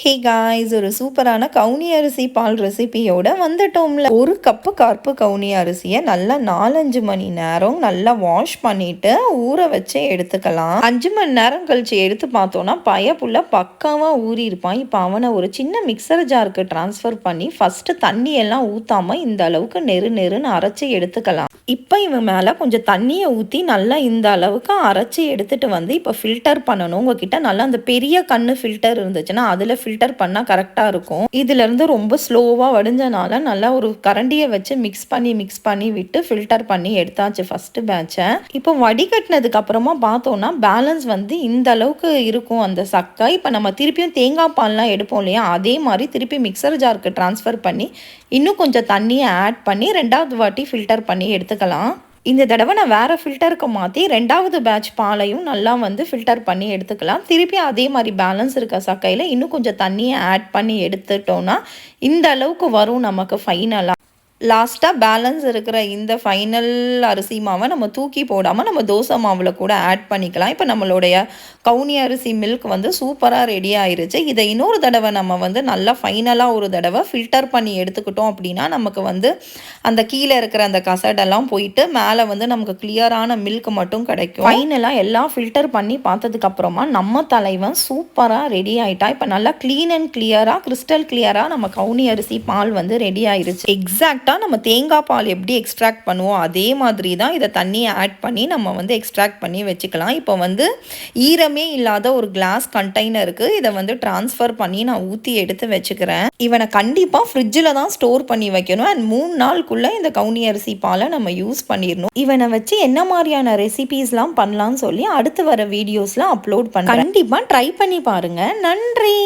Hey guys, ஒரு சூப்பரான கவுனி அரிசி பால் ரெசிபியோட வந்துட்டோம்ல. ஒரு கப்பு கருப்பு கவுனி அரிசியை நல்லா 4-5 மணி நேரம் நல்லா வாஷ் பண்ணிட்டு ஊற வச்சு எடுத்துக்கலாம். 5 மணி நேரம் கழிச்சு எடுத்து பார்த்தோம்னா பயப்புள்ள பக்காவா ஊறி இருப்பான். இப்போ அவனை ஒரு சின்ன மிக்சர் ஜாருக்கு டிரான்ஸ்ஃபர் பண்ணி ஃபர்ஸ்ட் தண்ணி எல்லாம் ஊத்தாம இந்த அளவுக்கு நெருன்னு அரைச்சி எடுத்துக்கலாம். இப்போ இவன் மேலே கொஞ்சம் தண்ணியை ஊற்றி நல்லா இந்த அளவுக்கு அரைச்சி எடுத்துகிட்டு வந்து இப்போ ஃபில்டர் பண்ணணும். உங்ககிட்ட நல்லா அந்த பெரிய கண்ணு ஃபில்டர் இருந்துச்சுன்னா அதில் ஃபில்டர் பண்ணால் கரெக்டாக இருக்கும். இதுலேருந்து ரொம்ப ஸ்லோவாக வடிஞ்சனால நல்லா ஒரு கரண்டியை வச்சு மிக்ஸ் பண்ணி விட்டு ஃபில்டர் பண்ணி எடுத்தாச்சு ஃபஸ்ட்டு பேட்சை. இப்போ வடிகட்டினதுக்கு அப்புறமா பார்த்தோன்னா பேலன்ஸ் வந்து இந்த அளவுக்கு இருக்கும் அந்த சக்கை. இப்போ நம்ம திருப்பியும் தேங்காய் பால்லாம் எடுப்போம் இல்லையா, அதே மாதிரி திருப்பி மிக்சர் ஜாருக்கு ட்ரான்ஸ்ஃபர் பண்ணி இன்னும் கொஞ்சம் தண்ணியை ஆட் பண்ணி 2வது வாட்டி ஃபில்டர் பண்ணி எடுத்துக்கலாம். இந்த தடவை நான் வேறு ஃபில்டருக்கு மாற்றி 2வது பேட்ச் பாலையும் நல்லா வந்து ஃபில்டர் பண்ணி எடுத்துக்கலாம். திருப்பி அதே மாதிரி பேலன்ஸ் இருக்க சக்கையில் இன்னும் கொஞ்சம் தண்ணியை ஆட் பண்ணி எடுத்துட்டோன்னா இந்த அளவுக்கு வரும் நமக்கு ஃபைனலாக. லாஸ்ட்டாக பேலன்ஸ் இருக்கிற இந்த ஃபைனல் அரிசி மாவை நம்ம தூக்கி போடாமல் நம்ம தோசை மாவில் கூட ஆட் பண்ணிக்கலாம். இப்போ நம்மளுடைய கவுனி அரிசி மில்க் வந்து சூப்பராக ரெடி ஆயிருச்சு. இதை இன்னொரு தடவை நம்ம வந்து நல்லா ஃபைனலாக ஒரு தடவை ஃபில்டர் பண்ணி எடுத்துக்கிட்டோம் அப்படின்னா நமக்கு வந்து அந்த கீழே இருக்கிற அந்த கசடெல்லாம் போயிட்டு மேலே வந்து நமக்கு கிளியரான மில்க் மட்டும் கிடைக்கும். ஃபைனலாக எல்லாம் ஃபில்டர் பண்ணி பார்த்ததுக்கப்புறமா நம்ம தலைவன் சூப்பராக ரெடி ஆகிட்டா. இப்போ நல்லா க்ளீன் அண்ட் கிளியராக கிறிஸ்டல் கிளியராக நம்ம கவுனி அரிசி பால் வந்து ரெடி ஆயிருச்சு. எக்ஸாக்டாக நம்ம தேங்காய் பால் எப்படி எக்ஸ்ட்ராக்ட் பண்ணுவோம் அதே மாதிரி தான் இதை தண்ணியை ஆட் பண்ணி நம்ம வந்து எக்ஸ்ட்ராக்ட் பண்ணி வச்சுக்கலாம். இப்போ வந்து ஈரமே இல்லாத ஒரு கிளாஸ் கண்டெய்னருக்கு இதை வந்து ட்ரான்ஸ்ஃபர் பண்ணி நான் ஊற்றி எடுத்து வச்சுக்கிறேன். இவனை கண்டிப்பாக ஃப்ரிட்ஜில் தான் ஸ்டோர் பண்ணி வைக்கணும். அண்ட் 3 நாளுக்குள்ளே இந்த கவுனி அரிசி பாலை நம்ம யூஸ் பண்ணிடணும். இவனை வச்சு என்ன மாதிரியான ரெசிபீஸ்லாம் பண்ணலான்னு சொல்லி அடுத்து வர வீடியோஸ்லாம் அப்லோட் பண்ணுறேன். கண்டிப்பாக ட்ரை பண்ணி பாருங்கள். நன்றி.